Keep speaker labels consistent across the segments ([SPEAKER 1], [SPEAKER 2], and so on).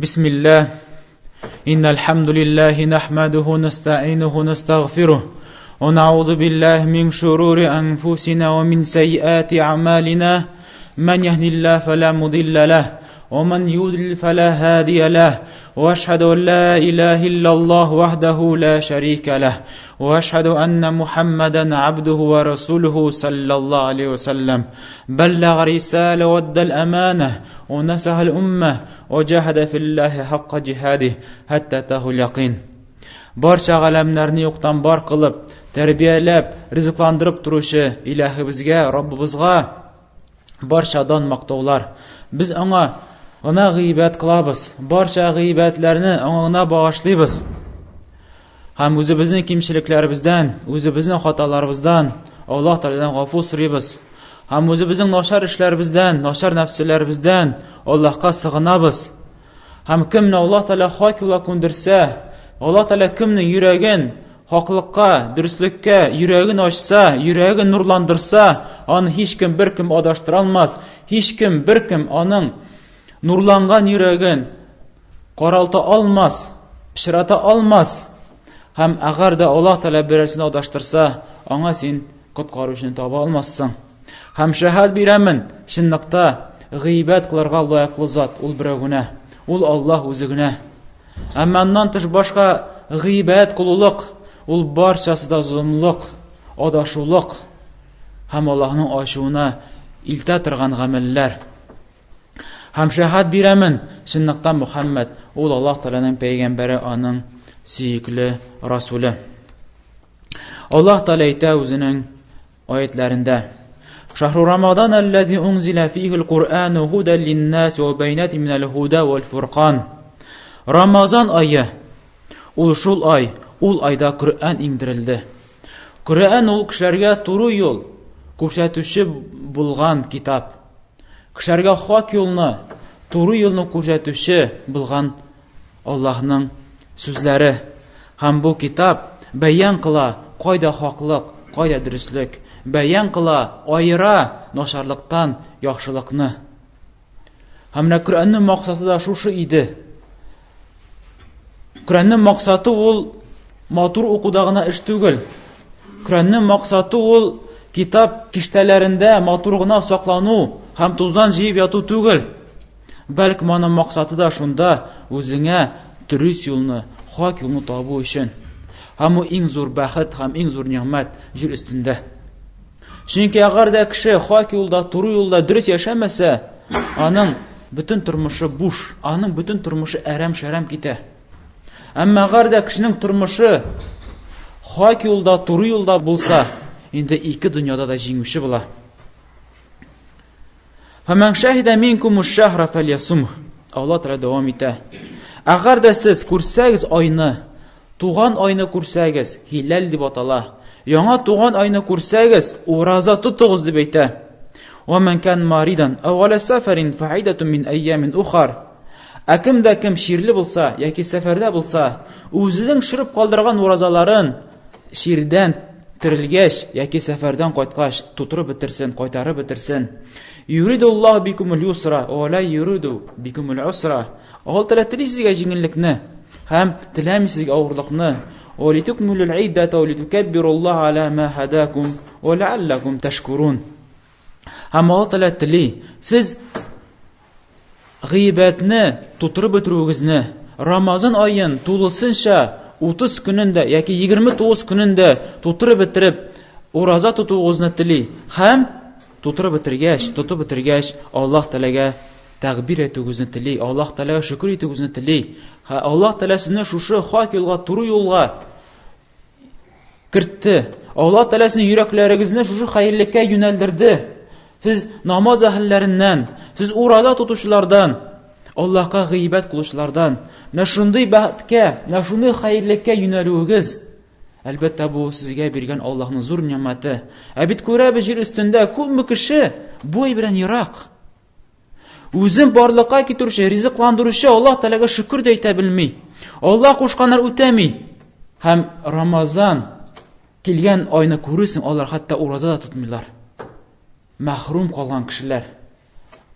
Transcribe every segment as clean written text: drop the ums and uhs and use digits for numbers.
[SPEAKER 1] بسم الله إن الحمد لله نحمده نستعينه نستغفره ونعوذ بالله من شرور أنفسنا ومن سيئات أعمالنا من يهد الله فلا مضل له ومن يضلل فلا هادي له وأشهد أن لا إله إلا الله وحده لا شريك له وأشهد أن محمدا عبده ورسوله صلى الله عليه وسلم بلغ رسالة وأدى الأمانة ونصح الأمة وجاهد في الله حق جهاده حتى أتاه اليقين. Barcha g'alamlarni yo'qdan bor qilib, tarbiyalab, rizqlantirib turuvchi Ilahimizga, Robbimizga barchadan maqtovlar. Biz ona g'iybat qilamiz. Barcha g'iybatlarni ona bag'ishlaymiz. Ham o'zimizning kimchiliklarimizdan, o'zimizning xatolarimizdan Alloh taoladan g'afur so'raymiz. Ham o'zimizning noshar ishlarimizdan, noshar nafslarimizdan Allohga sig'inamiz. Ham kimni Alloh taolo haq yo'lga ko'ndirsa, Alloh taolo kimning yuragin haqliqqa, durustlikka yuragini ochsa, yuragini nurlantirsa, uni hech kim bir kim adashtira olmas. Hech kim bir kim uning nurlangan yuragin qoralta olmas, pishirata olmas. Ham agarda Alloh taolo birisini adashtirsa, anga sen qutqaruvchini topa olmassan. Ham shahad beraman, shinliqda g'iybat qilarga loyiqli zot ul biraguna, ul Alloh o'zigina. Ammo undan tish boshqa g'iybat qiluluq, ul barchasida zulmliq, adashuvliq, ham Allohning oshuvini ilta turgan amallar. Ham shahad beraman, shinliqdan Muhammad ul Alloh taolaning payg'ambari, uning suyukli rasuli. Alloh taolo ayta o'zining oyatlarida: "Shahru Ramazon allazi unzila fihi al-Qur'anu hudan lin-nas wa bayinatin minal huda wal furqan." Ramazon oyi, ul shul oy, ul oyda Qur'on indirildi. Qur'on ul kishilarga to'g'ri yo'l ko'rsatuvchi bo'lgan kitob. Kishilarga haq yo'lni, to'g'ri yo'lni ko'rsatuvchi bo'lgan Allohning so'zlari. Ham bu kitob bayon qila qoida haqliq, qoida durustlik, bayon qila ayira nosharlikdan yaxshilikni. Hamna Qur'onning maqsadi da shu edi. Qur'onning maqsadi ul motor o'qudagina ish tugul. Qur'onning maqsadi ul kitob kishtalarida motorgina saqlanu, ham tuzdan jiyib yotu tugul. Balki mana maqsadi da shunda o'zingga turist yo'lni, haq yo'lni tobu uchun. Ham u eng zo'r baxt, ham eng zo'r ne'mat yer ustida. Chunki agarda kishi haq yo'lda, to'g'ri yo'lda durust yashamasa, uning butun turmushi bo'sh, uning butun turmushi aram-sharam ketadi. Ammo agarda kishining turmushi haq yo'lda, to'g'ri yo'lda bo'lsa, endi ikki dunyoda da jinguvchi bo'ladi. Faman shahida minkumus-shahra falyasumhu. Alloh taolo davom etadi: agarda siz ko'rsangiz oyni, tug'an oyni ko'rsangiz, hilal deb atala. Yangi tug'an oyni ko'rsangiz, roza tutug'iz deb aytadi. Va man kan maridan aw ala safarin fa'idatun min ayyamin ukhar. Akimda kim shirli bo'lsa yoki safarda bo'lsa, o'zining shirib qoldirgan rozalarin shirdan tirilgach yoki safardan qaytgach tutirib bitirsin, qaytarib bitirsin. Yuridullohu bikumul yusra va la yuridu bikumul usra. Alloh taolo sizga yengillikni ham tilamaysiz sizga og'irlikni. Va litukmilul iddata va litukabbirulloha ala ma hadakum va la'allakum tashkurun. Ham Alloh taolo tili siz g'iybatni tutirib o'tirugingizni Ramazon oyin to'lisincha 30 kunida yoki 29 kunida tutirib bitirib roza tutugingizni tili ham tutirib bitirgach Alloh taolaga taqbir etugingizni tili, Alloh taolaga shukr etugingizni tili. Alloh taolo sizni shu haq yo'lga, to'g'ri yo'lga kiritdi. Alloh taolo sizning yuraklaringizni shu xayrlikka yo'naltirdi. Siz namoz ahllaridan, siz roza tutuvchilardan, Allohga g'iybat qiluvchilardan, na shunday baxtga, na shunday xayrlikka yo'nalugingiz, albatta bu sizga bergan Allohning zo'r ne'mati. Abid ko'rabi yer ustida ko'p kishi bu bilan yiroq. O'zim borliqqa keltiruvchi, rizqlantiruvchi Alloh taolaga shukr deyta bilmay, Alloh qo'shqanlar o'tamay. Ham Ramazon kelgan oyni ko'rsin, ular hatto roza tutmaylar. Mahrum qolgan kishilar.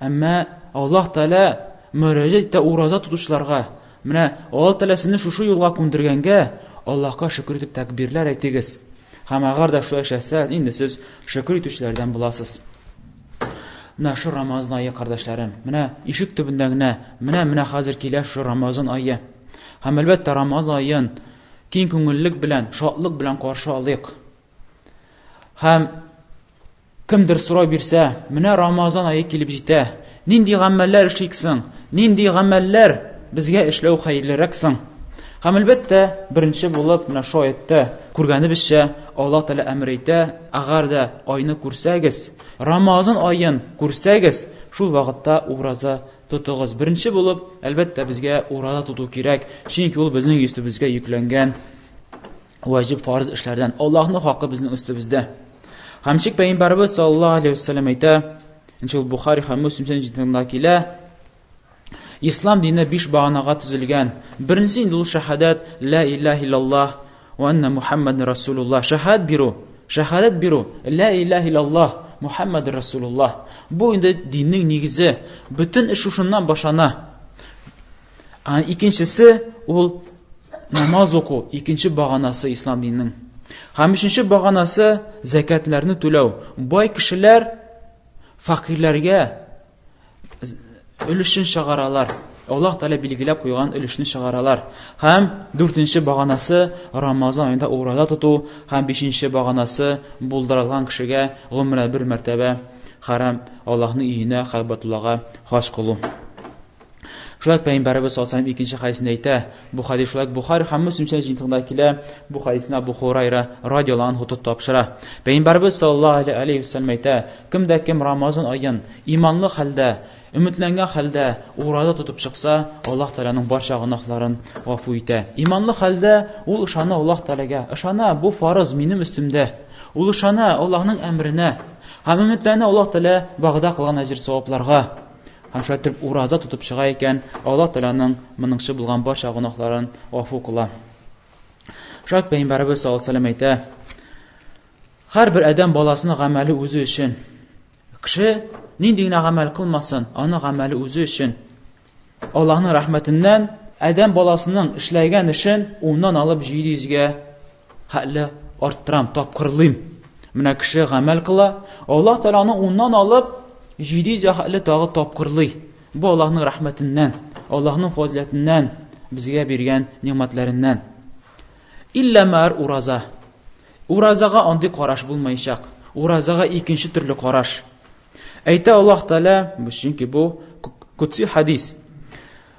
[SPEAKER 1] Ammo Alloh taolo мөрәҗәт итә ураза тотучыларга. Менә Аллаһ Тәгалә сезне шушы юлга күндергәнгә, Аллаһка шөкр итеп тәкбирләр әйтегез. Һәм агар да шулай эшләсәгез, инде сез шөкр итүчеләрдән буласыз. Менә шу Рамазан айы, кардәшләрем, менә ишек төбендә генә, менә хәзер килә шу Рамазан айы. Һәм әлбәттә Рамазан айын киң күңеллек белән, шатлык белән каршы алыйк. Һәм кемдер сорау бирсә, менә Рамазан айы килеп җитә, нинди гамәлләр эшлисең, нинди гамәлләр безгә эшләү хәерлерәк соң? Һәм әлбәттә, беренче булып, менә шу аятта күргәнебезчә, Аллаһ Тәгалә әмер итә, агар да айны күрсәгез, Рамазан айын күрсәгез, шул вакытта ураза тотыгыз. Беренче булып, әлбәттә, безгә ураза тоту кирәк, чөнки ул безнең өстебезгә йөкләнгән ваҗиб фарыз эшләрдән. Аллаһның хакы безнең өстебездә. Һәм чик Пәйгамбәрбез саллаллаһу алейхи ва саллям әйтә, иншалла Бухари һәм Муслим сәнәдендә килә, Ислам дине 5 баганага төзелгән. Беренче инде ул шаһадат, ла илаһа иллаллаһ ва анна Мухаммадан расулуллаһ. Шаһадат бирү, ла илаһа иллаллаһ Мухаммад расулуллаһ. Бу инде диннең нигезе. Бүтән эш шушыннан башлана. Икенчесе ул намаз уку, икенче баганасы ислам диненең. Һәм өченче баганасы закатларны түләү. Бай кешеләр факирләргә өлешен чыгаралар. Аллаһ Тәгалә билгеләп куйган өлешне чыгаралар. Һәм дүртенче баганасы Рамазан аенда ураза тоту, һәм бишенче баганасы булдырылган кешегә гомердә бер мәртәбә харам Аллаһның өенә Хәйбәтуллага хаҗ кылу. Шулай Пәйгамбәрбез саллаллаһу алейһи ва саллям икенче хадисендә әйтә, бу хадис шулай Бухари һәм Муслим сәнәдендә килә, бу хадисны Абу Хурайра радиллаһу анһу тапшыра. Пәйгамбәрбез саллаллаһу алейһи ва саллям әйтә, кемдә кем Рамазан аен иманлы хәлдә, өметләнгән хәлдә ураза тотып чыкса, Аллаһ Тәгаләнең барча гынаһларын гафу итә. Иманлы хәлдә ул ышана Аллаһ Тәгаләгә, ышана бу фарыз минем өстемдә. Ул ышана Аллаһның әмренә. Һәм өметләнә Аллаһ Тәгалә вәгъдә кылган әҗр-савапларга. Һәм шулай итеп ураза тотып чыга икән, Аллаһ Тәгаләнең моныңчы булган барча гынаһларын гафу кыла. Шулай Пәйгамбәрбез саллаллаһу алейһи ва саллям әйтә, һәр бер адәм баласының гамәле үзе өчен. Кеше нинди генә гамәл кылмасын, аның гамәле үзе өчен. Аллаһның рәхмәтеннән адәм баласының эшләгән эшен 10-нан алып 700-гә хәлле арттырам, тапкырлыйм. Менә кеше гамәл кыла, Аллаһ Тәгаләнең 10-нан алып 700-гә хәлле тагы тапкырлый. Бу Аллаһның рәхмәтеннән, Аллаһның фазиләтеннән, безгә биргән нимәтләреннән. Илля мәр ураза. Уразага андый караш булмаячак. Уразага икенче төрле караш. Әйтә Аллаһ Тәгалә, чөнки бу кутси хадис.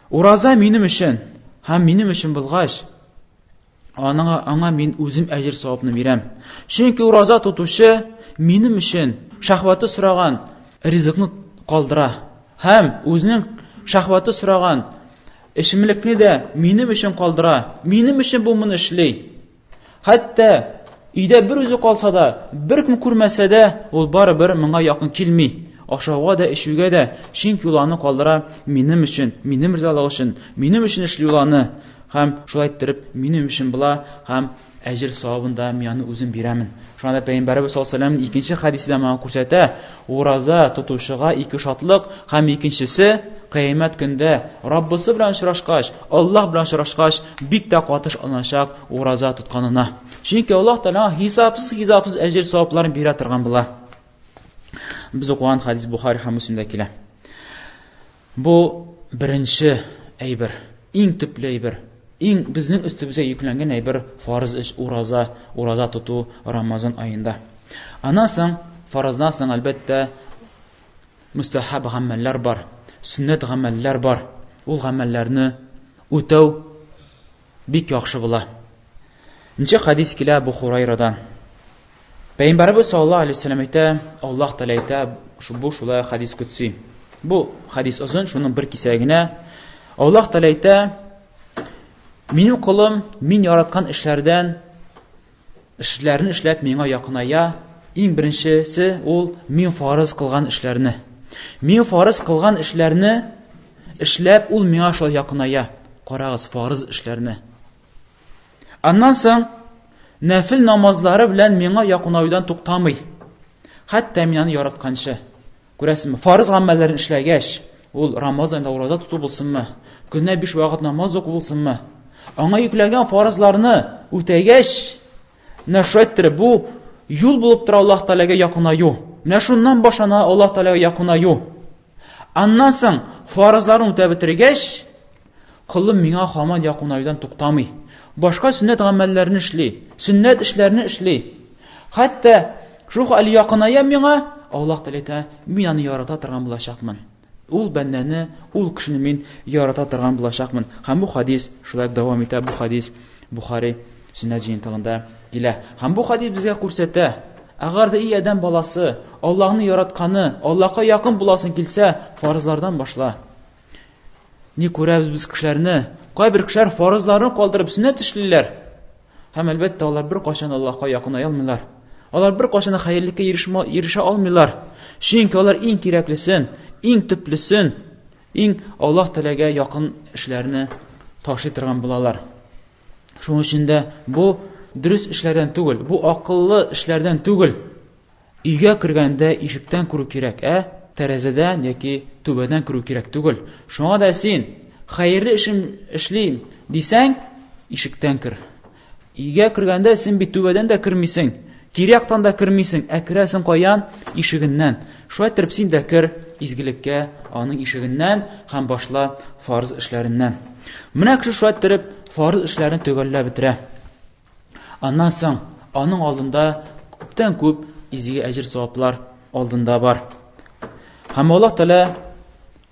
[SPEAKER 1] Ураза минем өчен, һәм минем өчен булгач, аңа мин үзем әҗр савапны бирәм. Чөнки ураза тотучы минем өчен шәһвәте сораган ризыкны калдыра. Һәм үзенең шәһвәте сораган эшмәлекне дә минем өчен калдыра. Минем өчен бу моны эшли. Хәтта өйдә бер үзе калса да, бер кем күрмәсә дә, ул барыбер моңа якын килми. Ашауга да, эшүгә дә, чөнки ул аны калдыра минем өчен, минем ризалык өчен, минем өчен эшли ул аны. Һәм шулай итеп, минем өчен була, һәм әҗр савабын да мин үзем бирәмен. Шунда Пәйгамбәрбез саллаллаһу алейһи ва саллям икенче хадисендә моңа күрсәтә, ураза тотучыга ике шатлык, һәм икенчесе кыямәт көндә Раббысы белән очрашкач, Аллаһ белән очрашкач, бик тә катыш алачак ураза тотканына. Чөнки Аллаһ Тәгалә хисапсыз әҗр савапларын бирә торган була. Biz оқыган хадис Бухари һәм Муслимдә килә. Бу беренче әйбер, иң төпле әйбер, иң безнең өстебезгә йөкләнгән әйбер фарыз эш ураза тоту Рамазан аенда. Аннан соң фарыздан соң әлбәттә мустахаб гамәлләр бар, сөннәт гамәлләр бар. Ул гамәлләрне үтәү бик яхшы була. Ничә хадис килә Абу Хурайрадан. Пәйгамбәрбез саллаллаһу алейһи ва саллям әйтә, Аллаһ Тәгалә әйтә, шулай хадис кутси. Бу хадис озын, шуның бер кисәгенә Аллаһ Тәгалә әйтә, минем кулым мин яраткан эшләрдән эшләрне эшләп миңа якыная. Иң беренчесе ул мин фарыз кылган эшләрне. Мин фарыз кылган эшләрне эшләп ул миңа шул якыная. Карагыз, фарыз эшләрне. Аннан соң нәфил намазлары белән миңа якынаюдан туктамый. Хәтта мин аны яратканчы. Күрәсезме, фарыз гамәлләрен эшләгәч, ул Рамазанда ураза тоту булсынмы, көнне 5 вакыт намаз уку булсынмы, аңа йөкләгән фарызларны үтәгәч, нәшәттер бу юл булып тора Аллаһ Тәгаләгә якынаю. Менә шуннан башлана Аллаһ Тәгаләгә якынаю. Аннан соң фарызларын үтәп бетергәч, кылым миңа һаман якынаюдан туктамый. Башка сөннәт гамәлләрне эшли, сөннәт эшләрне эшли. Хәтта шул хәл якыная миңа, Аллаһ Тәгалә мин аны ярата торган булачакмын. Ул бәндәне, ул кешене мин ярата торган булачакмын. Һәм бу хадис шулай дәвам итә, бу хадис Бухари Сөннәт җыентыгында килә. Һәм бу хадис безгә күрсәтә, әгәр дә и адәм баласы Аллаһны яратканы, Аллаһка якын буласын килсә, фарызлардан башла. Ни күрәбез без кешеләрне? Кайбер кешеләр фарызларын калдырып сөннәт эшлиләр. Һәм әлбәттә алар бер кашан Аллаһка якыная алмыйлар. Алар бер кашан хәерлеккә ирешә алмыйлар. Чөнки алар иң кирәклесен, иң төплесен, иң Аллаһ Тәгаләгә якын эшләрне ташлый торган булалар. Шуның өчен дә бу дөрес эшләрдән түгел, бу акыллы эшләрдән түгел. Өйгә кергәндә ишектән күрү кирәк, тәрәзәдән яки түбәдән күрү кирәк түгел. Шуңа да син хәерле эшем эшлим дисәң, ишектән кер. Өйгә кергәндә син бит түбәдән дә кирмисең, кире яктан да кирмисең, керәсең каян? Ишегеннән. Шулай итеп син дә кер изгелеккә аның ишегеннән һәм башла фарыз эшләреннән. Менә кеше шулай итеп фарыз эшләрен төгәлләп бетерә. Аннан соң аның алдында күптән күп изге әҗр саваплар алдында бар. Һәм Аллаһ Тәгалә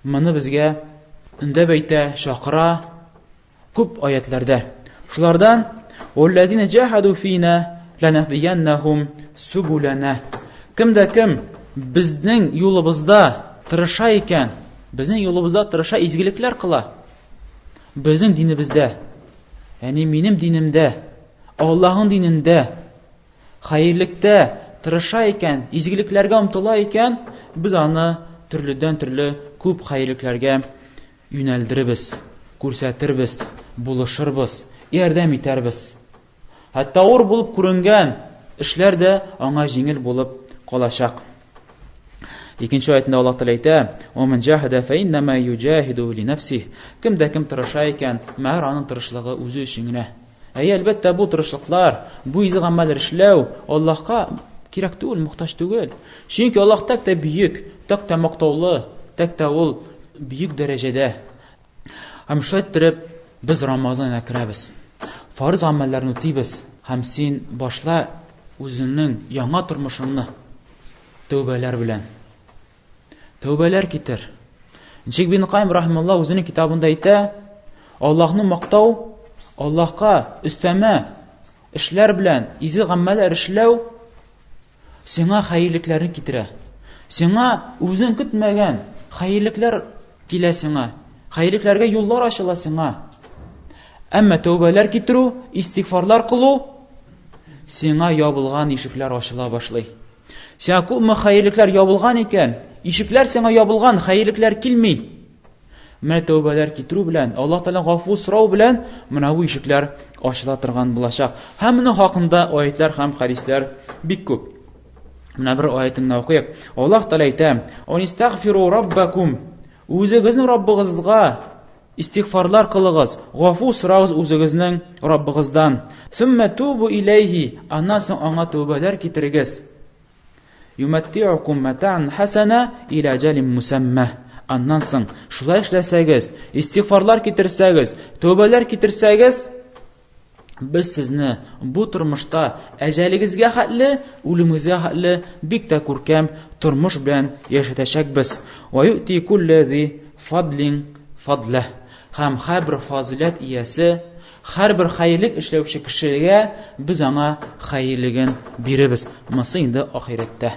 [SPEAKER 1] моны безгә үндәп әйтә, чакыра күп аятларда. Шулардан وَالَّذِينَ جَاهَدُوا فِينَا لَنَهْدِيَنَّهُمْ سُبُلَنَا. Кемдә кем безнең юлыбызда тырыша икән, безнең юлыбызда тырыша изгелекләр кыла. Безнең динебездә, ягъни минем динемдә, Аллаһның динендә хәерлектә тырыша икән, изгелекләргә омтыла икән, без аны төрледән төрле күп хәерлекләргә юнәлдеребез, күрсәтербез, булышырбыз, ярдәм итәрбез. Хәтта ауыр булып күренгән эшләр дә аңа җиңел булып калачак. Икенче аятында Аллаһ Тәгалә әйтә: "Вәмән җаһада фәиннәмә юҗаһиду линәфсиһи." Кемдә кем тырыша икән, мәгәр аның тырышлыгы үзе өчен генә. Әлбәттә бу тырышлыклар, бу изге гамәл эшләү Аллаһка кирәк түгел, мохтаҗ түгел. Чөнки Аллаһ тәк тә бөек, тәк тә мактаулы, тәк тә ул бөек дәрәҗәдә. Һәм шулай итеп без Рамазанга керәбез. Фарыз гамәлләрне үтибез. Һәм син башла үзеңнең яңа тормышыңны тәүбәләр белән. Тәүбәләр китер. Шейх Ибн Кайм рахималлаһ үзенең китабында әйтә, Аллаһны мактау, Аллаһка өстәмә эшләр белән изге гамәлләр эшләү сиңа хәерлекләрне китерә. Сиңа үзең көтмәгән хәерлекләр килә сиңа. Хәерлекләргә юллар ачыла сиңа. Әмма тәүбәләр китерү, истигъфарлар кылу сиңа ябылган ишекләр ачыла башлый. Сиңа күпме хәерлекләр ябылган икән, ишекләр сиңа ябылган, хәерлекләр килми. Менә тәүбәләр китерү белән, Аллаһ Тәгалә гафу сорау белән менә бу ишекләр ачыла торган булачак. Һәм моның хакында аятлар һәм хадисләр бик күп. Менә бер аятны укыйк. Аллаһ Тәгалә әйтә: "Онистагфиру раббакум." Үзегезнең Раббыгызга истигъфарлар кылыгыз, гафу сорагыз үзегезнең Раббыгыздан. "Сумма тубу илейхи." Аннан соң аңа тәүбәләр китерегез. "Юматти'укум мата'ан хасана ила аҗалин мусамма." Аннан соң шулай эшләсәгез, истигъфарлар китерсәгез, тәүбәләр китерсәгез, без сезне бу тормышта әҗәлегезгә хәтле, үлемегезгә хәтле бик тә күркәм тормыш белән яшәтәчәкбез. "Ва ю'ти куллази фадлин фадлах." Һәм һәрбер фазилат иясе, һәрбер хәерлек эшләүче кешегә без аңа хәерлеген биребез. Мосы инде ахирәттә.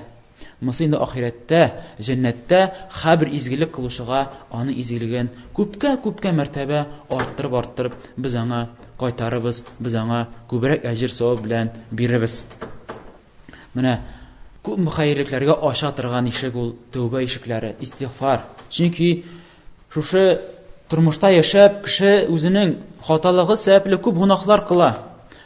[SPEAKER 1] Мосы инде ахирәттә, җәннәттә һәрбер изгелек кылучыга аны изгелеген күпкә мәртәбә арттырып без аңа кайтарыбыз, без аңа күбрәк әҗр савап белән биребез. Менә күп хәерлекләргә аша торган ишек ул тәүбә ишекләре, истигъфар. Чөнки шушы тормышта яшәп, кеше үзенең хаталыгы сәбәпле күп гунахлар кыла.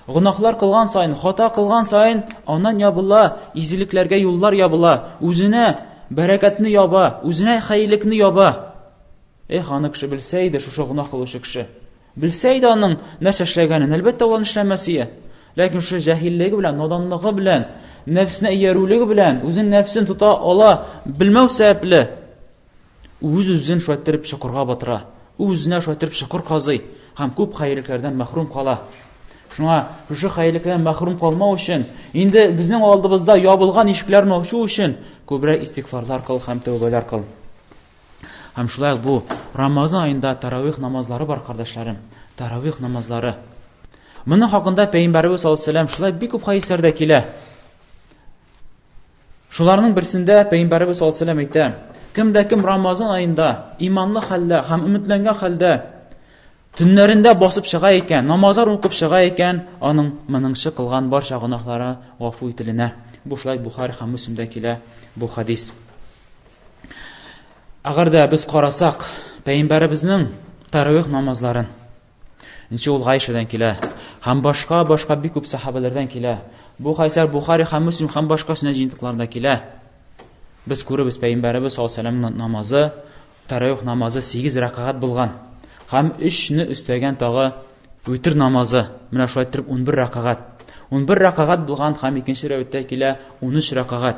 [SPEAKER 1] Гунахлар кылган сайын, хата кылган сайын, аннан ябыла, изгелекләргә юллар ябыла, үзенә бәрәкәтне яба, үзенә хәерлекне яба. Аны кеше белсә иде, шушы гынах кылучы кеше. Белсә иде аның нәрсә эшләгәнен, әлбәттә ул эшләмәсие. Ләкин шушы җаһиллеге белән, наданлыгы белән, нәфсенә иярүлеге белән, үзен нәфсен тута ала белмәү сәбәпле үз-үзен шуайтырып чокырга батыра. Үзенә шуайтырып чокыр казый һәм күп хәйрлекләрдән мәхрүм кала. Шуңа шушы хәйрлекләрдән мәхрүм калмау өчен, инде безнең алдыбызда ябылган ишекләрне ачу өчен күбрәк истигъфарлар кыл һәм тәүбәләр кыл. Һәм шулай бу Рамазан аенда таравих намазлары бар, кардәшләрем. Таравих намазлары. Моның хакында Пәйгамбәрбез саллаллаһу алейһи ва сәллям шулай бик күп хәдисләрдә килә. Шуларның берсендә Пәйгамбәрбез саллаллаһу алейһи ва сәллям әйтә: кем Рамазан аенда иманлы хәлдә һәм өметләнгән хәлдә төннәрендә басып чыга икән, намазлар укып чыга икән, аның моныңчы кылган барча гынаһлары гафу ителенә. Бу шулай Бухари һәм Муслимдә килә бу хадис. Әгәр дә без карасак, Пәйгамбәребезнең таравих намазларын, ничә ул Гайшадан килә, һәм башка бик күп сахабалардан килә. Бу хәдисләр Бухари һәм Муслим һәм башка сүннәт җыентыкларында килә. Biz күребез Пәйгамбәрбез саллаллаһу алейһи ва сәллям намазы, таравих намазы 8 рәкъгат булган. Һәм 3-не өстәгән тагы витр намазы. Менә шулай итеп 11 рәкъгат. 11 рәкъгат булган һәм икенче рәвәттә килә 13 рәкъгат.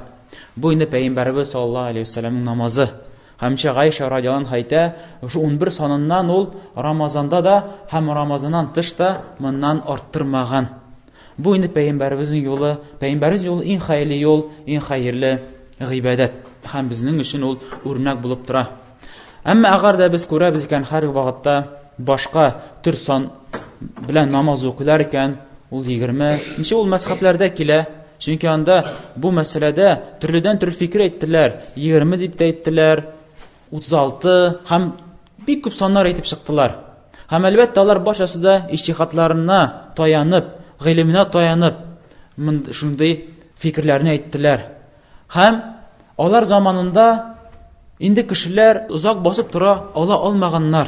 [SPEAKER 1] Бу инде Пәйгамбәрбез саллаллаһу алейһи ва сәллямның намазы. Һәм Гайша радиаллаһу анха әйтә, шу 11 саныннан ул Рамазанда да һәм Рамазаннан тыш та моннан арттырмаган. Бу инде Пәйгамбәрбезнең юлы, Пәйгамбәрбез юлы иң хәйрле юл, иң хәерле гыйбадәт. Һәм безнең өчен ул үрнәк булып тора. Әмма әгәр дә без күрәбез икән һәр вакытта башка төр сан белән намаз укылар икән, ул 20. Ничә ул мәсхәбләрдә килә? Чөнки анда бу мәсьәләдә төрледән-төрле фикер әйттеләр. 20 дип тә әйттеләр, 36 һәм бик күп саннар әйтеп чыктылар. Һәм әлбәттә алар башасы да иҗтиһадларына таянып, гыйлеменә таянып, шундый фикерләрне әйттеләр. Һәм алар заманында инде кешеләр узак басып тора ала алмаганнар.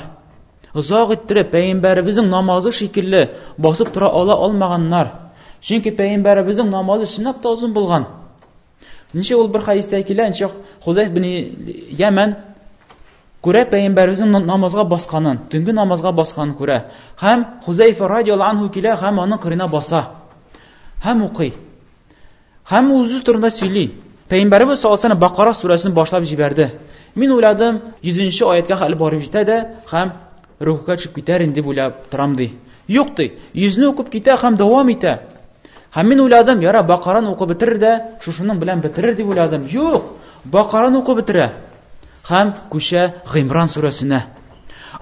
[SPEAKER 1] Узак иттереп Пәйгамбәребезнең намазы шикелле басып тора ала алмаганнар. Чөнки Пәйгамбәребезнең намазы чынлап та узын булган. Ничә ул бер хәдистә килә, ничә Худайф бин Яман күрә Пәйгамбәребезнең намазга басканын, төнге намазга басканын күрә. Һәм Худайф радиаллаһу анһу килә һәм аның кырына баса. Һәм укый. Һәм үзе турында сөйли. Пәйгамбәрбез саллаллаһу алейһи ва сәллям Бакара сүрәсен башлап җибәрде. Мин уйладым, 100-нче аятка хәл барып җитә дә һәм рухка чыгып китәр инде уйлап торам ди. Юк ди, 100-не укып китә һәм дәвам итә. Һәм мин уйладым, яра Бакараны укып бетерер дә, шушының белән бетерер дип уйладым. Юк, Бакараны укып бетерә. Һәм күчә Гыймран сүрәсенә.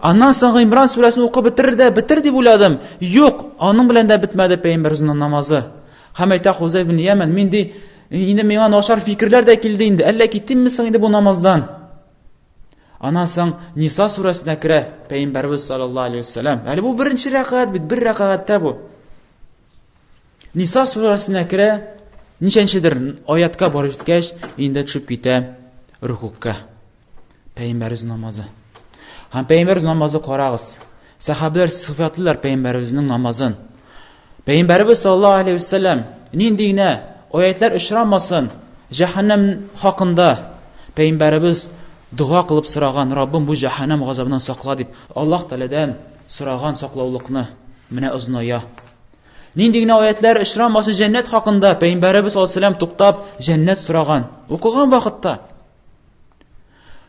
[SPEAKER 1] Аннан соң Гыймран сүрәсен укып бетерер дә, бетер дип уйладым. Юк, аның белән дә бетмәде Пәйгамбәребезнең намазы. Һәм әйтә Хузайф бин Яман, мин ди инде миңа начар фикерләр дә килде инде. Әллә киттемме соң инде бу намаздан? Аннан соң Ниса сүрәсенә керә Пәйгамбәрбез саллаллаһу алейһи ва сәллям. Әле бу беренче рәкъгат бит, бер рәкъгатта бу. Ниса сүрәсенә керә, ничәнчедер аятка барып җиткәч, инде төшеп китә рукукка. Пәйгамбәрбез намазы. Һәм Пәйгамбәрбез намазы карагыз. Сахабалар сыйфатлылар Пәйгамбәрбезнең намазын. Пәйгамбәрбез саллаллаһу алейһи ва сәллям нинди генә аятлар очрамасын, җәһәннәм хакында Пәйгамбәрбез дуга кылып сораган, Раббым бу җәһәннәм газабыннан сакла дип, Аллаһ Тәгаләдән сораган саклаулыкны менә озыная. Нинди генә аятлар очрамасын җәннәт хакында Пәйгамбәрбез саллаллаһу алейһи ва сәллям туктап җәннәт сораган. Укыган вакытта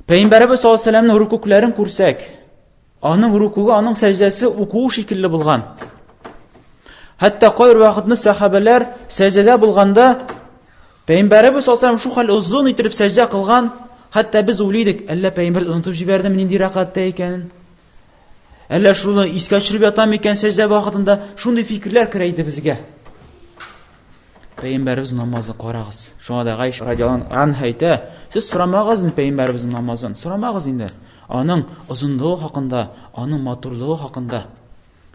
[SPEAKER 1] Пәйгамбәрбез саллаллаһу алейһи ва сәллямның рукукларын күрсәк, аның рукугы, аның сәҗдәсе укуу шикелле булган. Хәтта кайр вакытны сахабалар сәҗдәдә булганда Пәйгамбәрбез саллаллаһу алейһи ва сәллям шу хәл узун итеп сәҗдә кылган, хәтта без уйлыйдык, әллә Пәйгамбәр онытып җибәрдеме нинди рәкъгатта икәнен? Әллә шуны искә төшереп ятам икән сәҗдә вакытында? Шундый фикерләр керә иде безгә. Пәйгамбәрбез намазы карагыз. Шуңа да Гайша радиаллаһу анха әйтә, сез сорамагыз инде Пәйгамбәрбезнең намазын, сорамагыз инде. Аның озынлыгы хакында, аның матурлыгы хакында.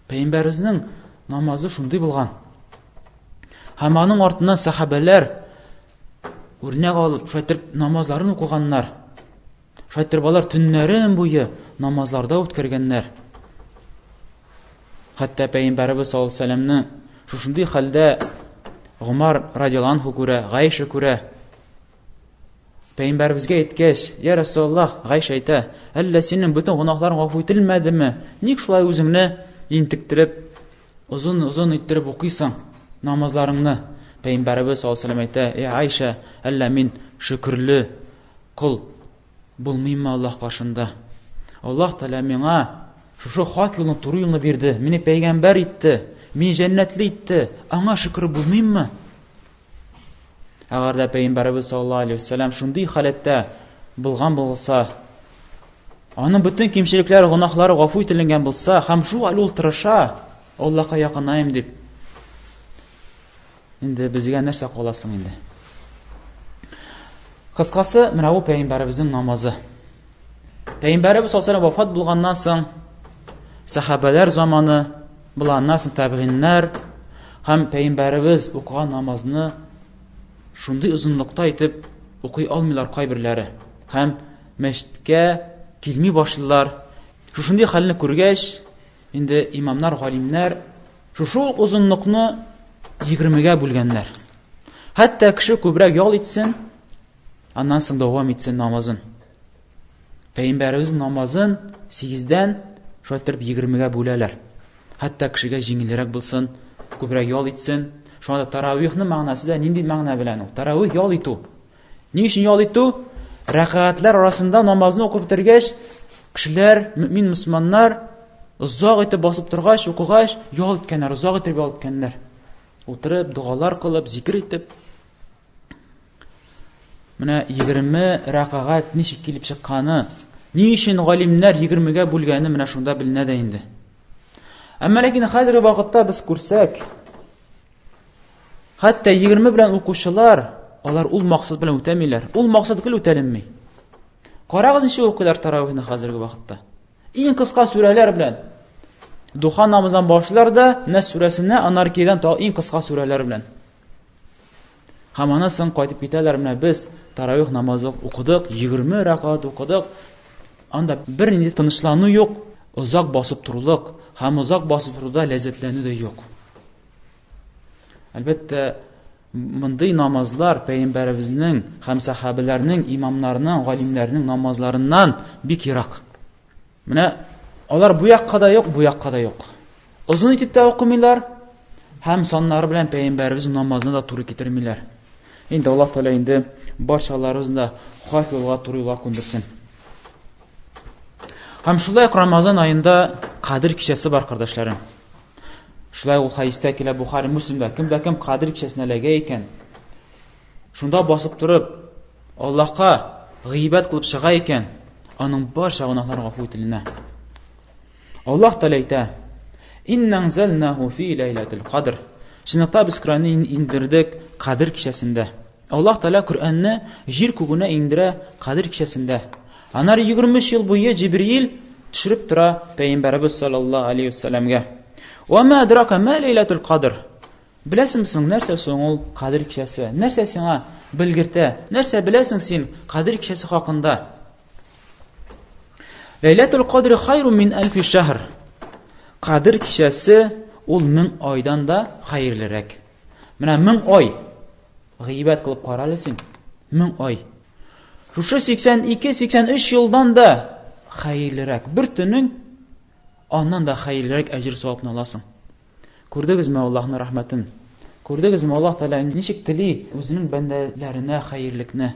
[SPEAKER 1] Пәйгамбәрбезнең намазы шундый булган. Һәм аның артыннан сахабалар үрнәк алып, шайтырып намазларын укыганнар. Шайтырып алар төннәрен буе намазларда үткәргәннәр. Хәтта Пәйгамбәрбез саллаллаһу алейһи ва сәллямның шушындый хәлдә Гомар радиаллаһу анһу күрә, Гайша күрә. Пәйгамбәребезгә әйткәч, "Я Расулуллах, Гайша әйтә, әллә синең бөтен гынаһларың гафу ителмәдеме? Ник шулай үзеңне интектереп, озын иттереп укыйсың намазларыңны?" Пәйгамбәребез саллаллаху алейһи ва сәллям әйтә, Айша, әллә мин шөкрле кул булмыйммы Аллаһ каршында? Аллаһ Тәгалә миңа шушы хак юлны, туры юлны бирде, мине пәйгамбәр итте, мине җәннәтле итте, аңа шөкр булмыйммы? Әгәр дә Пәйгамбәребез саллаллаху алейһи ва сәллям шундый халәттә булган булса, аның бөтен кимчелекләре, гынаһлары гафу ителгән булса, һәм шу ул тырыша, Аллаһка якынайым дип, инде безгә нәрсә каласың инде? Кыскасы, менә бу Пәйгамбәребезнең намазы. Пәйгамбәребез саллаллаху алейһи ва сәллям вафат булганнан соң, сахабалар заманы, булганнан соң табигиннәр һәм Пәйгамбәребез укыган намазны шундый озынлыкта итеп укый алмыйлар кайберләре. Һәм мәчеткә килми башлыйлар. Шундый хәлне күргәч, инде имамнар, галимнәр шушы озынлыкны 20-гә бүлгәннәр. Хәтта кеше күбрәк ял итсен, аннан соң дәвам итсен намазын. Пәйгамбәребез намазын 8-дән шайтырып 20-гә бүләләр. Хәтта кешегә җиңелрәк булсын, күбрәк ял итсен. Шунда таравихның мәгънәсе дә нинди мәгънә белән ул? Таравих ял итү. Ни өчен ял итү? Рәкъатлар арасында намазны укып бетергәч, кешеләр, мөмин мусламаннар озак итеп басып торгач, укыгач, ял иткәннәр, озак итеп ял иткәннәр. Утырып, дугалар кылып, зикр итеп. Менә 20 рәкъат ничек килеп чыкканы, ни өчен галимнәр 20-гә бүлгәне менә шунда беленә дә инде. Әмма ләкин хәзерге вакытта без күрсәк, хәтта 20 белән укучылар, алар ул максат белән үтәмиләр. Ул максат гел үтәленми. Карагыз ничек укыйлар таравихны хәзерге вакытта. Иң кыска сүрәләр белән. Духа намаздан башлар да Нас сүрәсенә, анаркидан та иң кыска сүрәләр белән. Һәм аннан соң кайтып китәләр, менә без таравих намазы укыдык, 20 рәкъат укыдык. Анда бер нинди тынычлану юк, озак басып торулык, һәм озак басып торуда ләззәтләнү дә юк. Әлбәттә, мондый намазлар Пәйгамбәребезнең һәм сахабаларның, имамнарның, галимнәрнең намазларыннан бик ерак. Менә алар бу якка да юк, бу якка да юк. Озын итеп тә укымыйлар, һәм саннары белән Пәйгамбәребезнең намазына да туры китермиләр. Инде Аллаһ Тәгалә инде барчаларыбызны хак юлга, туры юлга күндерсен. Һәм шулай Рамазан айында Кадир кичәсе бар, кардәшләрем. Шулай ул хадистә килә Бухари, Муслимда, кемдә кем Кадир кичәсенә эләгә икән, шунда басып торып, Аллаһка гыйбат кылып чыга икән, аның барча гынаһлары гафу ителенә. Аллаһ Тәгалә әйтә: "Инна анзалнаху фи ләйләтил кадр." Шунда без Коръәнне индердек Кадир кичәсендә. Аллаһ Тәгалә Коръәнне җир күгенә индерә Кадир кичәсендә. Аннары 23 ел буе Җибрил төшереп тора Пәйгамбәребез саллаллаһу алейһи ва сәлләмгә. "Ва ма адрака ма ләйләтул кадр?" Беләсеңме нәрсә соң ул Кадир кичәсе? Нәрсә сиңа белгертә? Нәрсә беләсең син Кадир кичәсе хакында? Ләйләтул кадр хайрун мин алфи шаһр. Кадир кичәсе ул 1000 айдан да хәерлерәк. Менә 1000 ай гыйбат кылып каралы син. 1000 ай. Шушы 82-83 елдан да хәерлерәк. Бер төнең аннан да хәерлерәк әҗр савапны аласың. Күрдегезме Аллаһның рәхмәтен? Күрдегезме Аллаһ Тәгалә ничек тели үзенең бәндәләренә хәерлекне?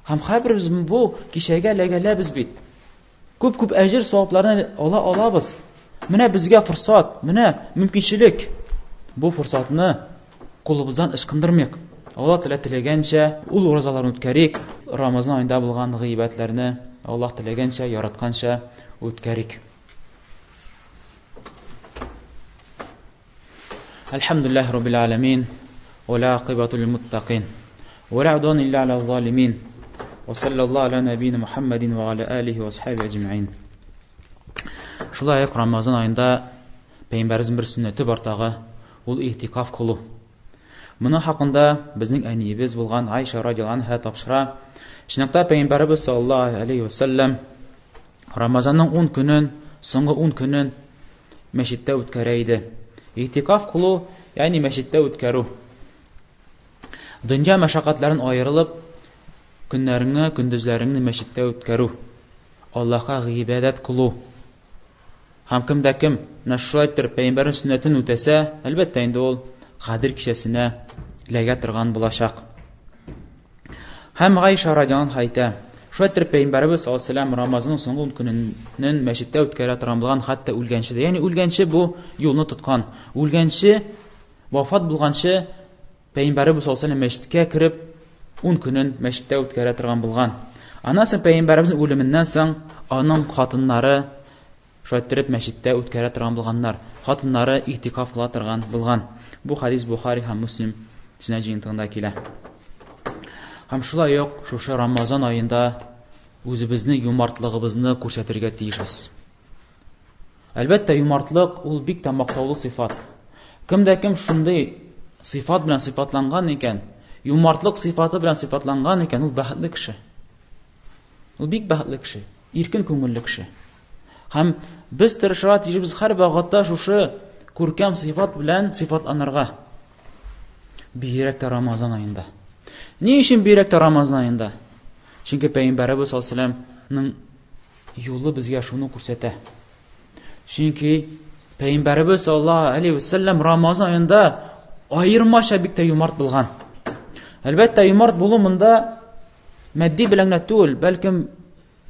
[SPEAKER 1] Һәм һәрберебез бу кичәгә ләгәләбез бит. Күп әҗр савапларны алабыз. Менә безгә форсат, менә мөмкинчелек. Бу форсатны кулыбыздан ышкындырмыйк. Аллаһ Тәгалә теләгәнчә ул розаларны үткәрик, Рамазан айында булган гыйбатларны Аллаһ теләгәнчә, яратканча үткәрик. Алхамдулиллаһи раббил аламин, ва ла акибату лил муттақин, ва ла удвана илля алал залимин. Ва саллаллаху аля набийина Мухаммадин ва аля алихи ва асхабихи аҗмаин. Шулай Рамазан айында Пәйгамбәребезнең бер сөннәте бар тагы, ул ихтикаф кылу. Моның хакында безнең әниебез булган Айша радиллаһу анха тапшыра. Шунда Пәйгамбәребез саллаллаһу алейһи ва саллям Рамазанның 10 көнен, соңгы 10 көнен мәчеттә үткәрә иде. Ихтикаф кылу, ягъни мәчеттә үткәрү. Дөнья мәшәкатьләрен аерылып, көннәреңне, көндезләреңне мәчеттә үткәрү, Аллаһка гыйбадәт кылу. Һәм кемдә кем шулайтыр пәйгамбәрнең сөннәтен үтәсә, әлбәттә инде ул Кадир кичәсенә эләгә торган булачак. Һәм Гайша радиалlahu анха әйтә, шулайтыр пәйгамбәрбез саллаллаһу алейһи ва сәллям Рамазанның соңгы көненнән мәчеттә үткәрә торган булган, хәтта үлгәнче дә. Ягъни үлгәнче бу юлны тоткан. Үлгәнче, вафат булганчы пәйгамбәрбез саллаллаһу алейһи ва сәллям мәчеткә кирип 10 көнен мәчеттә үткәрә торган булган. Аннан соң пәйгамбәрбезнең үлеменнән соң аның хатыннары шулайтырып мәчеттә үткәрә торган булганнар. Хатыннары ихтикаф кыла торган булган. Бу хадис Бухари һәм Муслим сөннәтендә килә. Һәм шулай ук шушы Рамазан аенда үзебезнең юмартлыгыбызны күрсәтергә тиешбез. Әлбәттә, юмартлык ул бик тә мактаулы сыйфат. Кемдә кем шундый сыйфат белән сыйфатланган икән, юмартлык сыйфаты белән сыйфатланган икән, ул бәхетле кеше. Ул бик бәхетле кеше, иркен күңелле кеше. Һәм без тырышырга тиешбез һәр вакытта шушы күркәм сыйфат белән сыйфатланырга. Бигрәк тә Рамазан аенда. Ни өчен бигрәк тә Рамазан аенда? Чөнки пәйгамбәрбез саллаллаһу алейһи ва сәллямның юлы безгә шуны күрсәтә. Чөнки пәйгамбәрбез саллаллаһу алейһи ва сәллям Рамазан аенда аермача бик тә юмарт булган. Әлбәттә, юмарт булу монда матди белән генә түгел, бәлкем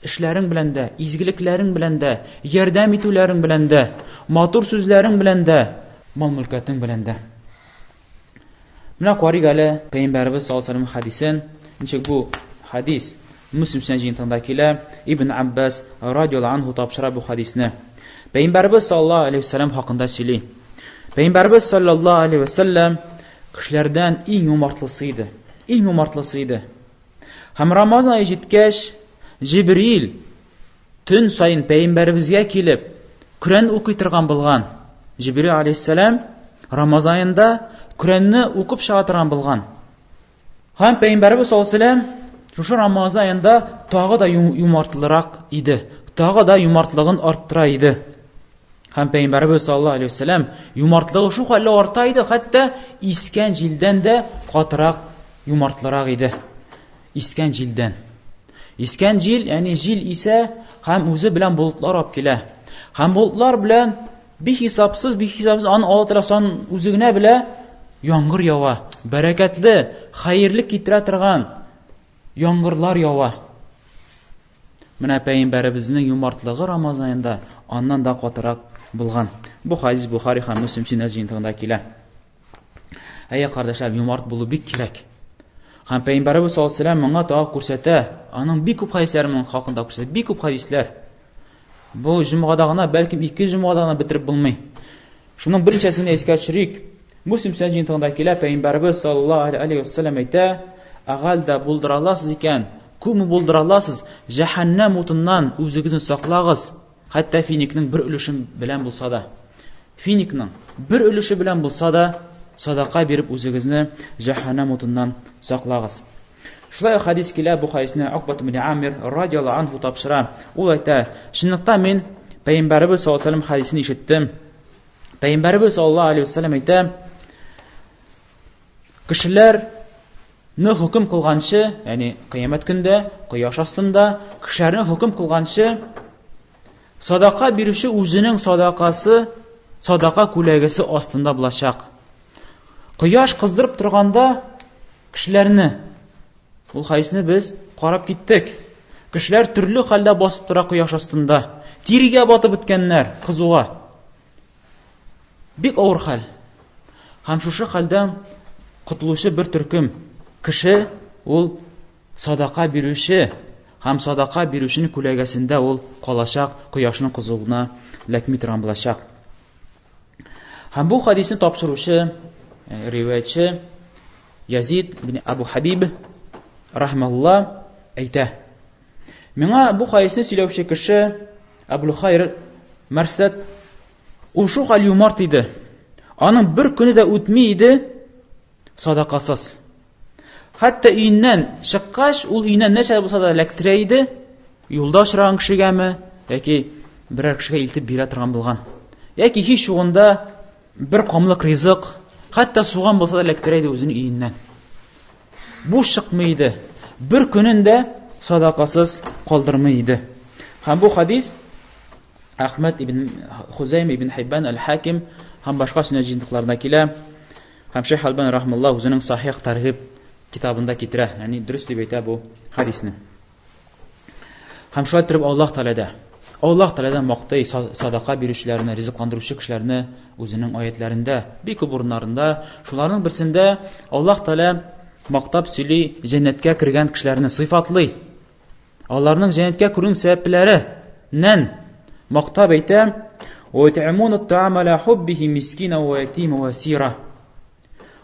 [SPEAKER 1] эшләрең белән дә, изгелекләрең белән дә, ярдәм итүләрең белән дә, матур сүзләрең белән дә, мал-мөлкәтең белән дә. Менә карыйк әле пәйгамбәрбез саллаллаһу алейһи ва сәллям хадисен. Ничек бу хадис Муслим сөннәтендә килә. Ибн Аббас радиалlahu анху тапшыра бу хадисне. Пәйгамбәрбез саллаллаһу алейһи ва сәллям хакында сөйли. Пәйгамбәрбез саллаллаһу алейһи ва сәллям кешеләрдән иң юмартлысы иде. Иң юмартлысы иде. Һәм Рамазан ае җиткәч, Җибрил төн сайын пәйгамбәрбезгә килеп, Коръән укый торган булган. Җибрил алейһиссалам Рамазан аенда Коръәнне укып чыга торган булган. Һәм пәйгамбәрбез саллаллаһу алейһи ва сәллям шушы Рамазан аенда тагы да юмартлырак иде. Тагы да юмартлыгын арттыра иде. Һәм пәйгамбәрбез саллаллаһу алейһи ва сәллям юмартлыгы шу хәлле арта иде, хәтта искән җилдән дә катырак, юмартлырак иде. Искән җилдән. Искән җил, ягъни җил исә һәм үзе белән болытлар алып килә. Һәм болытлар белән бихисапсыз аны Алла тарафыннан үзе генә белә, яңгыр ява, бәрәкәтле, хәерлек китерә торган яңгырлар ява. Менә пәйгамбәребезнең юмартлыгы Рамазан аенда аннан да катырак булган. Бу хадис Бухари һәм Муслим сөннәтендә килә. Әйе, кардәшләр, юмарт булу бик кирәк. Һәм пәйгамбәрбез саллаллаһу алейһи ва сәллям моңа тагы күрсәтә, аның бик күп хадисләрен хакында күрсәтә, бик күп хадисләр. Бу җомгада гына, бәлкем 2 җомгада гына битереп булмый. Шуның беренчесен искә төшерик. Муслим сөннәтендә килә, пәйгамбәрбез саллаллаһу алейһи ва сәллям әйтә: "Агал да булдыраласыз икән, күпме булдыраласыз, җәһәннәм утыннан үзегезне саклагыз, хәтта финикның бер өлеше белән булса да. Финикның бер өлеше белән булса да, садака биреп үзегезне җәһәннәм утыннан саклагыз." Шулай хадис килә, бу хадисне Уқбат ибн Амир радиалlahu анху тапшыра. Ул әйтә: "Шунлыктан мин пәйгамбәрбез саллаллаһу алейһи ва сәллям хадисен ишеттем. Пәйгамбәрбез саллаллаһу алейһи ва сәллям әйтә: Кешеләрне хөкем кылганчы, ягъни кыямәт көндә, кояш астында кешеләрне хөкем кылганчы, садака бирүче үзенең садакасы, садака күләгәсе астында булачак. Кояш кыздырып торганда кешеләрне, ул хадисне без карап киттек. Кешеләр төрле хәлдә басып тора кояш астында. Тиригә батып беткәннәр, кызуга. Бик авыр хәл. Һәм шушы хәлдән котылучы бер төркем кеше, ул садака бирүче, һәм садака бирүченең күләгәсендә ул калачак, кояшның кызуына ләкми торган булачак. Һәм бу хадисне тапшыручы, риваятчы Язид ибн Абу Хабиб рахмалла әйтә: "Миңа бу хадисне сөйләүче кеше Абул Хайр Марсад ул шу хәл юмарт иде. Аның бер көне дә үтми иде садакасыз. Хәтта өйнән чыккач, ул өйнән нәрсә булса да эләктерә иде, юлда очраган кешегәме, яки берәр кешегә илтеп бирә торган булган. Яки һич югында бер камлык ризык, хәтта суган булса да эләктерә иде үзенең өйнән. Буш чыкмый иде. bir günün de sadaqasız kaldırmaydı. Hem bu hadis Ahmet ibn Huzeyme ibn Hibban el-Hakim hem başka sünnecinliklardakiler hem Şeyh Albani rahmetullah özünün sahih tarhib kitabında kitire. Yani dürüst deyip bu hadisini. Hem şöyle ettirip Allah Teala'da maqtay sadaqa birişlerini, rizqlandırıcı kişilerini özünün ayetlerinde, bir kuburlarında, şuların birisinde Allah Teala maqtab söyley cennetke kirgen kişilerini sıfatlı. Onların cennetke kirgen sebeplerinden maqtab ayta: "Ve ta'munut ta'ama la hubbihi miskina ve yetima ve sira."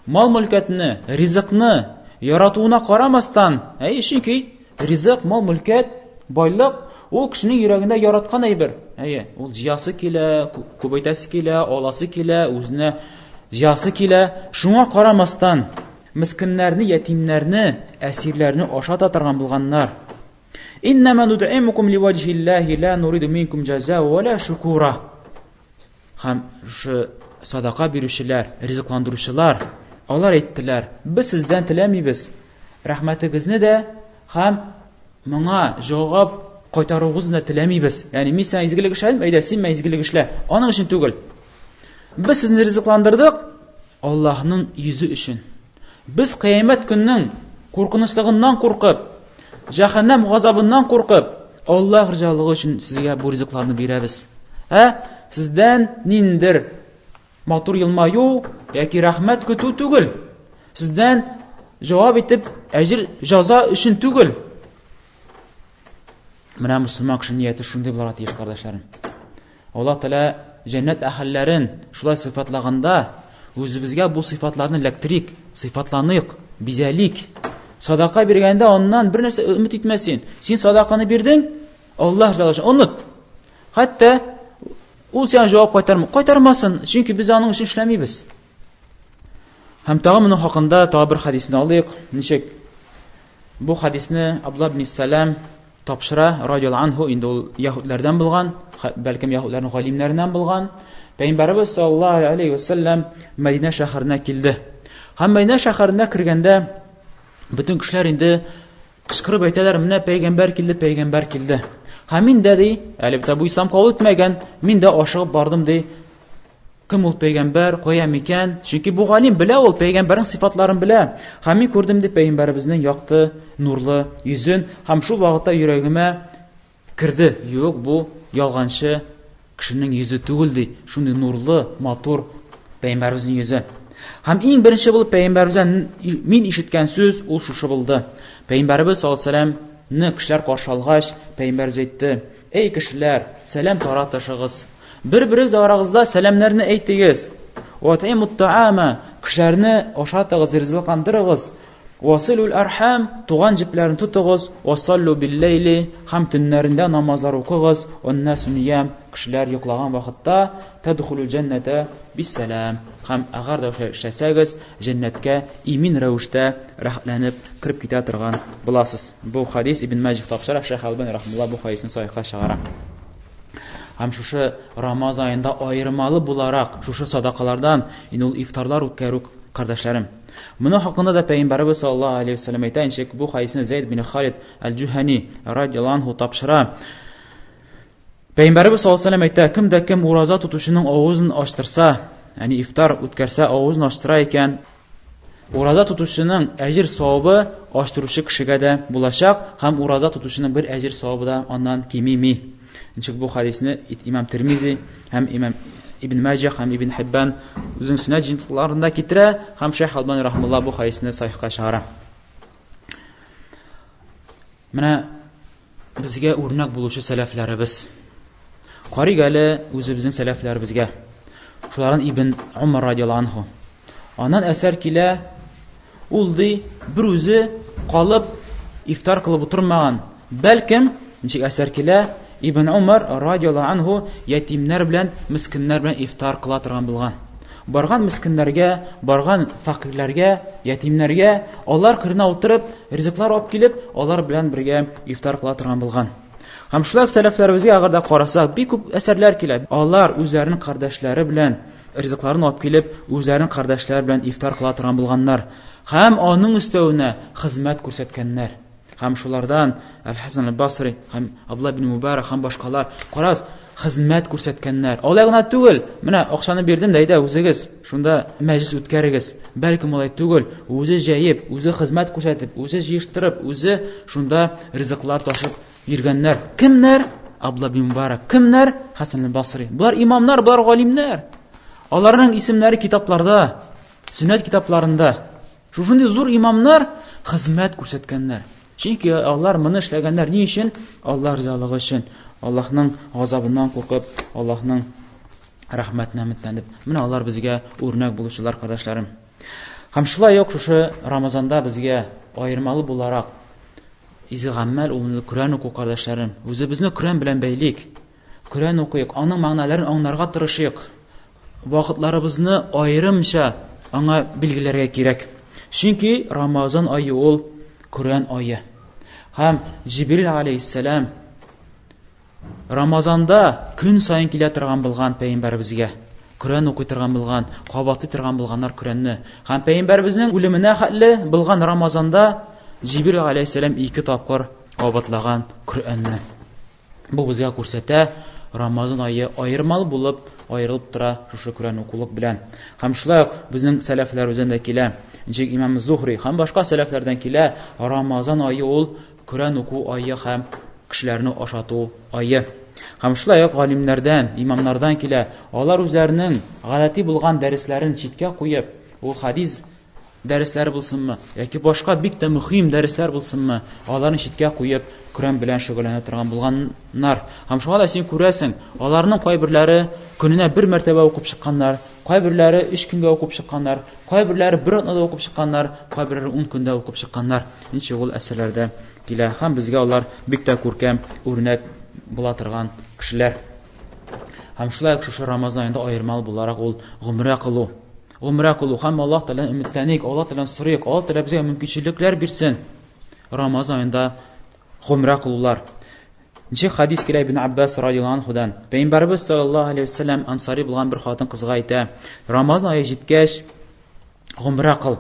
[SPEAKER 1] Mal mülketini, rızıkını yaratığına karamastan, çünkü rızık, mal mülket, baylık o kişinin yüreğinde yaratkan ayber. O ziyası kile, kubeytesi kile, olası kile, özüne ziyası kile, şuna karamastan miskinlerini, yetimlerini, esirlerini aşağı tatırgan bulganlar. İnnemâ nud'imukum livajhillâhi la nuridu minkum cezâ ve la şukura. Hem şu sadaka birişçiler, rızıklandırıcılar, onlar ettiler. Biz sizden tilemiyiz. Rahmetinizni de hem bana cevap qaytarığınızı tilemiyiz. Yani biz sen izgilik işledim, eyde sen izgilik işle. Onun için değil. Biz sizi rızıklandırdık Allah'ın yüzü için. Biz kıyamet gününün korkunçluğundan korkup, cehennem gazabından korkup, Allah rızalığı için size bu rızıklarını veririz. Sizden nindir matur yılmayı, yaki rahmet kötü değil. Sizden cevap etip ecir jaza için değil. Mına Müslüman kişinin niyeti şunday bular deyir kardeşlerim. Allah Teala cennet ahillerin şulay sıfatlığında özümüzge bu sıfatlarını elektrik, sıfatlanıyık, bizelik, sadaka birgende ondan bir nerse ümit etmesin. Sen sadakanı birdin, Allah razı unut. Hatta ol sen cevap qaytarmasın. Çünkü biz onun için işlemiyiz. Hem tamamının hakkında tabi bir hadisini alayık. Nişek bu hadisini Abdullah bin Selam tapşıra radiyallahu anhu indi ol Yahudilerden bulgan, belki Yahudilerin halimlerinden bulgan. Peygamberimiz sallallahu aleyhi ve sellem Medine şehrine kildi. Hem Medine şehrine kirgende bütün kişiler indi kışkırıp aytadilar, mine peygamber kildi. Hamin dedi, elbette bu İslam kabul etmegen, min de aşığı bardım dedi. Kim ol peygamber, koyam iken, çünkü bu halim bile ol peygamberin sıfatlarını bile. Hamin gördüm de peygamberimizin yaktı, nurlu yüzün, ham şu vakitte yüreğime kirdi. Yok bu yalgançı kişinin yüzü değildi. Şunday nurlu, matur peygamberimizin yüzü. Ham en birinci bulup peygamberimizden min işitken söz ol şuşu buldu. Peygamberimiz sallallahu aleyhi ve sellem ne kişiler karşı algaç, peygamberimiz etti: "Ey kişiler, selam taratışığız. Bir-biriniz arağızda selamlarını eytiniz. Ve ta'imut ta'ama, kişilerini aşatığız, rızıklandırığız. Vasilul arham, tuğan ciplerini tutuğuz. Ve sallu billeyli, ham tünlerinde namazlar okuyuz. Ve nasu niyam, kişiler yoklağın vakitte tedhulul cennete bisselam. Ham ağır da şəsəgiz, cennetke imin rəvişdə rəhtlənib, kırıp gitatırğan bulasız. Bu hadis İbn Məcih tapşıraq, Şeyh Albani rahmetullah bu hadisini sayıqqa çağıra. Hem şu Ramazan ayında ayrımalı bularak şu sadakalardan inul iftarlar ukkəruk kardeşlerim. Bunun hakkında da Peygamberimiz sallallahu aleyhi ve sellem aytayınca bu hadisini Zeyd bin Halid el-Cühani radiyallahu anhu tapşıra. Peygamberimiz sallallahu aleyhi ve sellem aytay: kim de kim uraza tutuşunun ağzını açtırsa, yani iftar utkerse ağzını açtırayken uraza tutuşunun ecir savabı açtırışı kişiye de bulaşak, hem uraza tutuşunun bir ecir savabı da ondan kimimi. Çünkü bu hadisini İmam Tirmizi hem İmam İbn Mecih hem İbn Hibban uzun sünnet cintiklarında getire, hem Şeyh Albani rahmetullah bu hadisini sahihqa çağıra. Mana bizge örnek buluşu seleflerimiz. Qari gale özümüzün seleflerimizge. Şuların İbn Umar radiyallahu anhu. Ondan eser kile oldu bir özü kalıp iftar kılıp oturmagan. Belkim eser kile İbn Umar radiyallahu anhu yetimler bilen, miskinler bilen iftar kılatırgan bilgan. Bargan miskinlerge, bargan fakirlerge, yetimlerge, onlar kırına oturup, rızıklar alıp gelip, onlar bilen birge iftar kılatırgan bilgan. Hem şulak seleflerimizge ağırda qarasak, bir küp eserler kile, onlar özlerinin kardeşleri bilen, rızıklarını alıp gelip, özlerinin kardeşleri bilen iftar kılatırgan bilganlar. Hem onun üstüne hizmet görsetkenler. Һәм шулардан Әл-Хасан Әл-Басри, һәм Абдулла ибн Мубарак һәм башкалар, карагыз, хезмәт күрсәткәннәр. Алай гына түгел, менә акчаны бирдем дә, әйдә үзегез шунда мәҗлис үткәрегез. Бәлки алай түгел, үзе җәеп, үзе хезмәт күрсәтеп, үзе җыештырып, үзе шунда ризыклар ташып биргәннәр. Кемнәр? Абдулла ибн Мубарак. Кемнәр? Хасан Әл-Басри. Булар имамнар, булар галимнәр. Аларның исемнәре китапларда, сөннәт китапларында. Шушындый зур имамнар хезмәт күрсәткәннәр. Чөнки алар моны эшләгәннәр ни өчен? Аллаһ ризалыгы өчен. Аллаһның газабыннан куркып, Аллаһның рәхмәтенә өметләнеп. Менә алар безгә үрнәк булучылар, кардәшләрем. Һәм шулай ук шушы Рамазанда безгә аермалы буларак изге гамәл ул Коръән уку, кардәшләрем. Үзебезне Коръән белән бәйлик. Коръән укыйк, аның мәгънәләрен аңларга тырышыйк. Вакытларыбызны аерымча аңа билгеләргә кирәк. Чөнки Рамазан ае ул Коръән ае. Һәм Җибрил алейһиссалам Рамазанда көн сайын килә торган булган пәйгамбәребезгә, Коръән укый торган булган, кабатлый торган булганнар Коръәнне. Һәм пәйгамбәребезнең үлеменә хәтле булган Рамазанда Җибрил алейһиссалам 2 тапкыр кабатлаган Коръәнне. Бу безгә күрсәтә, Рамазан ае аермалы булып, аерылып тора шушы Коръән укулык белән. Һәм шулай ук безнең сәләфләребездән дә килә. Ничек Имам Зухри һәм башка сәләфләрдән килә, Рамазан ае ул Коръән уку ае һәм кешеләрне ашату ае. Һәм шулай ук галимнәрдән, имамнардан килә. Алар үзләренең гадәти булган дәресләрен читкә куеп, ул хадис дәресләре булсынмы, яки башка бик тә мөһим дәресләр булсынмы, аларны читкә куеп, Коръән белән шөгыльләнә торган булганнар. Һәм шуңа да син күрәсең, аларның кайберләре көненә 1 мәртәбә укып чыкканнар, кайберләре 3 көнгә укып чыкканнар, кайберләре 1 атнада укып чыкканнар, кайберләре 10 көндә укып чыкканнар. Ничек ул әсәрләрдә килә. Һәм безгә алар бик тә күркәм, үрнәк була торган кешеләр. Һәм шулай ук шушы Рамазан аенда аермалы буларак ул гомрә кылу. Гомрә кылу һәм Аллаһ Тәгаләдән өметләник, Аллаһ Тәгаләдән сорыйк, Аллаһ Тәгалә безгә мөмкинчелекләр бирсен. Рамазан аенда гомрә кылулар. Ничек хадис килә Ибн Аббас радиллаһу анһудан. Пәйгамбәрбез саллаллаһу алейһи ва саллям ансари булган бер хатын кызга әйтә: Рамазан ае җиткәч гомрә кыл.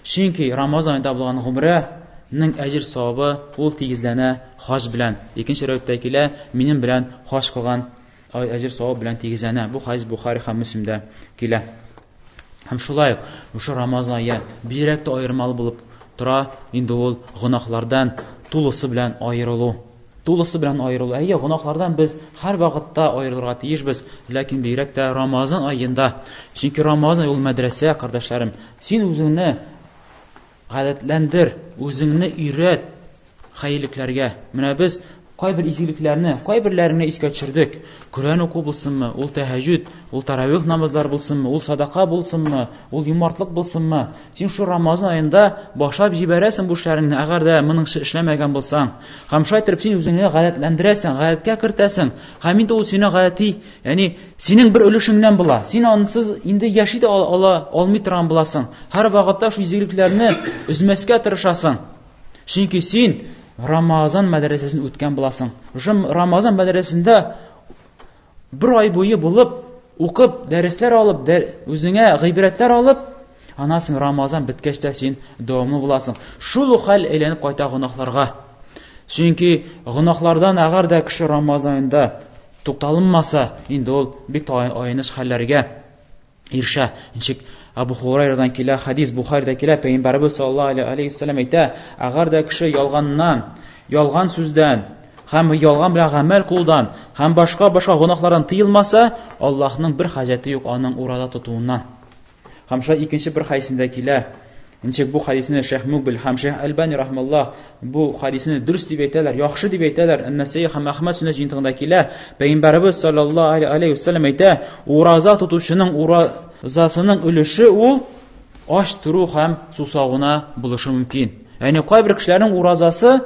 [SPEAKER 1] Чөнки Рамазан аенда булган гомрәнең әҗр савабы ул тигезләнә хаҗ белән. Икенче рәвәттә килә, минем белән хаҗ кылган әҗр савабы белән тигезләнә. Бу хадис Бухари һәм Муслимдә килә. Һәм шулай ук ошо Рамазан ае бигрәк тә аермалы булып тора, инде ул гынаһлардан тулысы белән аерылу. Тулысы белән аерылу. Әйе, гынаһлардан без һәр вакытта аерылырга тиешбез, ләкин бигрәк тә Рамазан аенда. Чөнки Рамазан ул мәдрәсә, кардәшләрем. Син үзеңне гадәтләндер, үзеңне өйрәт хәйрлекләргә. Менә без кайбер изгелекләрне, кайберләрне искә төшердек. Коръән уку булсынмы, ул тәһәҗҗүд, ул таравих намазлар булсынмы, ул садака булсынмы, ул юмартлык булсынмы. Син шу Рамазан аенда башлап җибәрәсең бу эшләреңне, әгәр дә моның эшләмәгән булсаң. Һәм шулай итеп син үзеңне гадәтләндерәсең, гадәткә кертәсең. Һәм инде ул сине гадәти, ягъни синең бер өлешеңнән була. Син ансыз инде яши дә алмый торган буласың. Һәр вакытта шу изгелекләрне үзмәскә тырышасың. Чөнки син Рамазан мәдрәсәсен үткән буласың. Ошо Рамазан мәдрәсәсендә 1 ай буе булып, укып, дәресләр алып, үзеңә гыйбрәтләр алып, анасың Рамазан беткәч тә син дәвамлы буласың. Шул ук хәл әйләнеп кайта гынаһларга. Чөнки гынаһлардан әгәр дә кеше Рамазан аенда тукталынмаса, инде ул бик аеныш хәлләргә ирешә. Ничек Абу Хурайрадан килә, хадис Бухаридә килә, Пәйгамбәрбез саллаллаһу алейһи ва саллям әйтә: "Әгәр дә кеше ялганнан, ялган сүздән һәм ялган белән гамәл кылудан һәм башка гынаһлардан тыелмаса, Аллаһның бер хаҗәте юк аның урада тотуыннан." Һәм шулай икенче бер хадисендә килә. Ничек бу хадисне Шейх Мукбил һәм Шейх Әлбани рахмаллаһ бу хадисне дөрес дип әйтәләр, яхшы дип әйтәләр. Ан-Насаи һәм Әхмәд сүннәт җыентыгында килә. Пәйгамбәрбез саллаллаһу алейһи ва саллям әйтә: "Ураза тотучының уразасының өлеше ул аш туру һәм сусагына булышы мөмкин." Ягъни кайбер кешеләрнең уразасы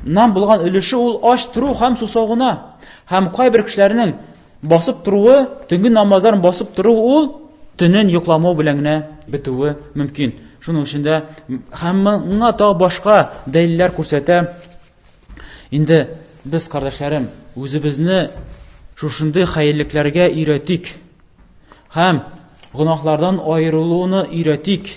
[SPEAKER 1] нам булган өлеше ул аш туру һәм сусагына. Һәм кайбер кешеләрнең басып торуы, төнге намазларын басып торуы ул төнен йокламау белән генә бетүе мөмкин. Шуның өчен дә һәммәңә тагы башка дәлилләр күрсәтә. Инде без, кардәшләрем, үзебезне шушындый хәйрлекләргә өйрәтик. Һәм гынаһлардан аерылуны өйрәтик.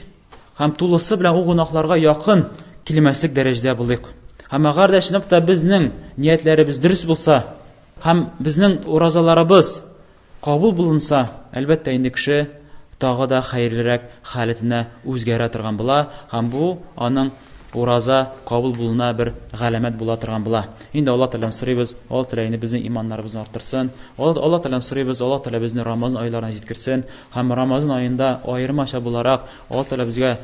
[SPEAKER 1] Һәм тулысы белән ул гынаһларга якын килмәслек дәрәҗәдә булыйк. Һәм әгәр дә чынлыкта безнең ниятләребез дөрес булса, һәм безнең уразаларыбыз кабул булынса, әлбәттә инде кеше тагы да хәерлерәк халәтенә үзгәрә торган була, һәм бу аның ураза кабул булуына бер галәмәт була торган була. Инде Аллаһ Тәгаләдән сорыйбыз, Аллаһ Тәгалә инде безнең иманнарыбызны арттырсын. Аллаһ Тәгаләдән сорыйбыз, Аллаһ Тәгалә безне Рамазан айларына җиткерсен, һәм Рамазан аенда аермача буларак Аллаһ Тәгалә безгә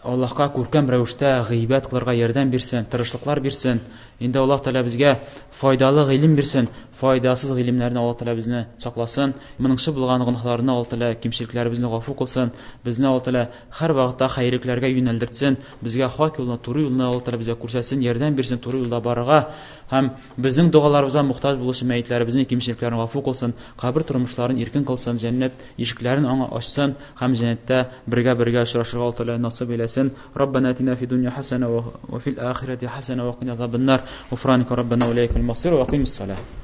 [SPEAKER 1] Аллаһка күркәм рәвештә гыйбат кылырга ярдәм бирсен, тырышлыклар бирсен. Инде Аллаһ Тәгалә безгә файдалы гыйлем бирсен, файдасыз гыйлемнәрне Аллаһ Тәгалә безне сакласын. Монынгчы булган гынаһларны Аллаһ Тәгалә кимчелекләребезне гафу кылсын. Безне Аллаһ Тәгалә һәр вакытта хәйрикләргә юнәлдертсен. Безгә хак юлны, туры юлны Аллаһ Тәгалә безгә күрсәтсен, ярдәм бирсен туры юлда барырга. Һәм безнең дуаларыбызга мохтаҗ булучы мәйетләребезнең кимчелекләрен гафу кылсын, кабер тормышларын иркен кылсын, җәннәт ишекләрен аңа ачсын һәм җәннәттә бергә очрашырга Аллаһ Тәгалә насыйп әйләсен. Раббана атина фи дунья хасана ва фил ахирати хасана ва қина азабан нар. Гуфраника раббана ва илайкал масир ва акимис салат.